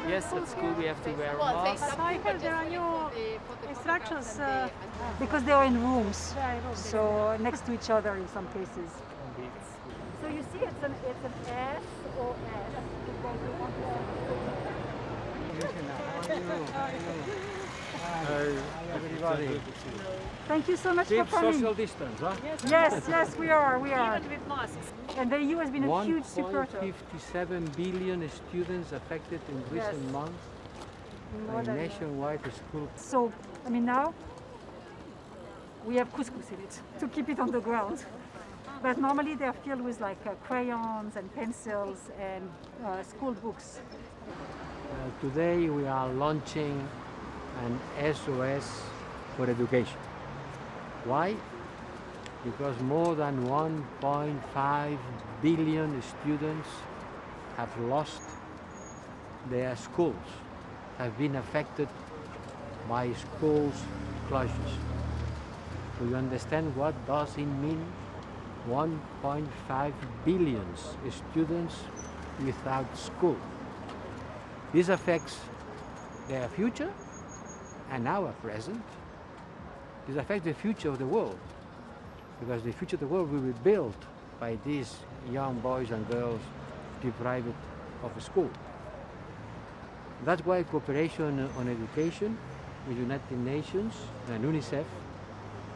Yes, at school we have to wear masks. I heard there are new instructions because they are in rooms, so next to each other in some cases. So you see, it's an S.O.S. because we want Everybody. Thank you so much Keep for coming. social distance, huh? Yes, we are. Even with masks. And the EU has been a huge supporter. 1.57 billion students affected in recent months by nationwide school. So, I mean, now we have couscous in it to keep it on the ground. But normally they are filled with like crayons and pencils and school books. Today we are launching an SOS for education. Why? Because more than 1.5 billion students have lost their schools, have been affected by schools closures. Do you understand what does it mean? 1.5 billion students without school. This affects their future and our present. This affects the future of the world, because the future of the world will be built by these young boys and girls deprived of school. That's why cooperation on education with United Nations and UNICEF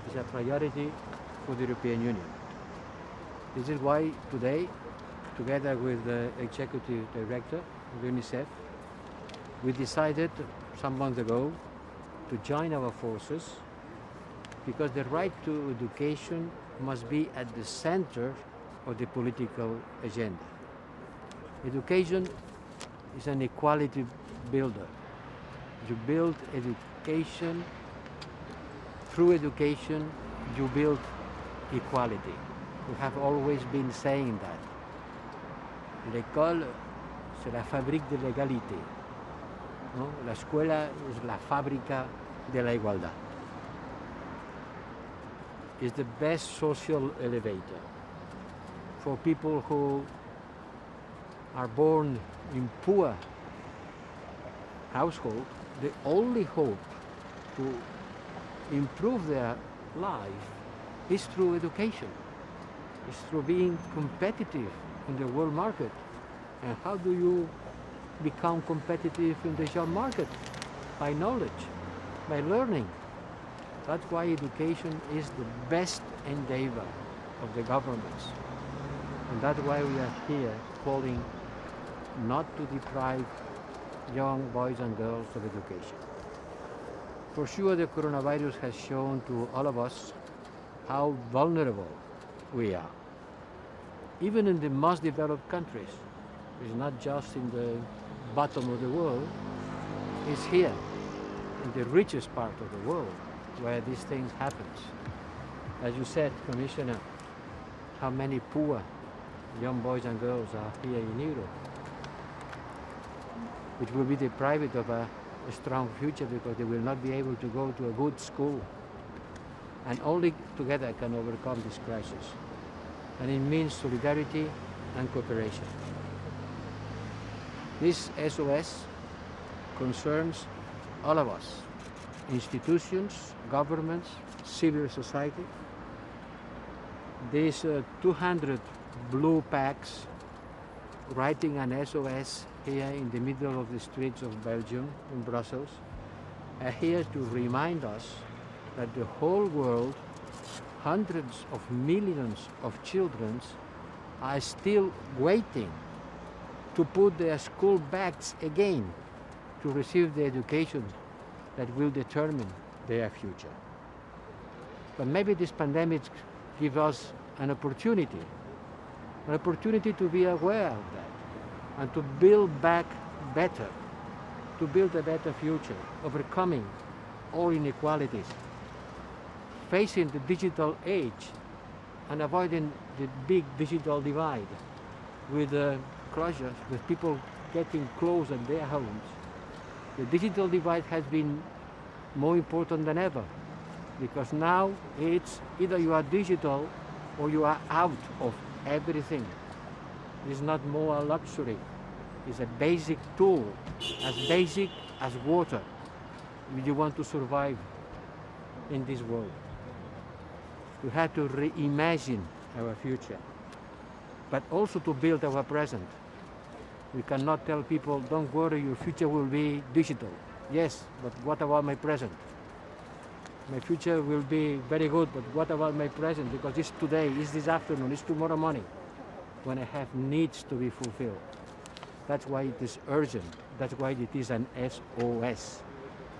is a priority for the European Union. This is why today, together with the Executive Director of UNICEF, we decided some months ago to join our forces, because the right to education must be at the center of the political agenda. Education is an equality builder. You build education, through education you build equality. We have always been saying that. L'école, c'est la fabrique de l'égalité. ¿No? La escuela es la fábrica de la igualdad. It's the best social elevator for people who are born in poor household. The only hope to improve their life is through education. It's through being competitive in the world market. And how do you become competitive in the job market? By knowledge, by learning. That's why education is the best endeavor of the governments. And that's why we are here calling not to deprive young boys and girls of education. For sure, the coronavirus has shown to all of us how vulnerable we are. Even in the most developed countries, it's not just in the bottom of the world, it's here, in the richest part of the world, where these things happen. As you said, Commissioner, how many poor young boys and girls are here in Europe, which will be deprived of a strong future because they will not be able to go to a good school. And only together can overcome this crisis. And it means solidarity and cooperation. This SOS concerns all of us, institutions, governments, civil society. These 200 blue packs writing an SOS here in the middle of the streets of Belgium, in Brussels, are here to remind us that the whole world, hundreds of millions of children are still waiting to put their school bags again to receive the education that will determine their future. But maybe this pandemic gives us an opportunity to be aware of that and to build back better, to build a better future, overcoming all inequalities, facing the digital age and avoiding the big digital divide with closures, with people getting closed at their homes. The digital divide has been more important than ever, because now it's either you are digital or you are out of everything. It's not more a luxury. It's a basic tool, as basic as water, if you want to survive in this world. We have to reimagine our future, but also to build our present. We cannot tell people, don't worry, your future will be digital. Yes, but what about my present? My future will be very good, but what about my present? Because it's today, it's this afternoon, it's tomorrow morning, when I have needs to be fulfilled. That's why it is urgent. That's why it is an SOS.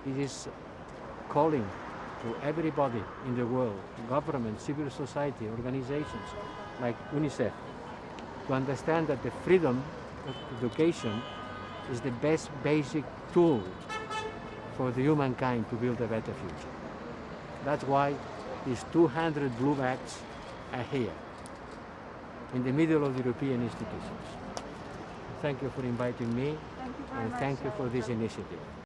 It is calling to everybody in the world, government, civil society, organizations like UNICEF, to understand that the freedom of education is the best basic tool for the humankind to build a better future. That's why these 200 blue bags are here, in the middle of the European institutions. Thank you for inviting me, Thank you very and much. thank you for this initiative.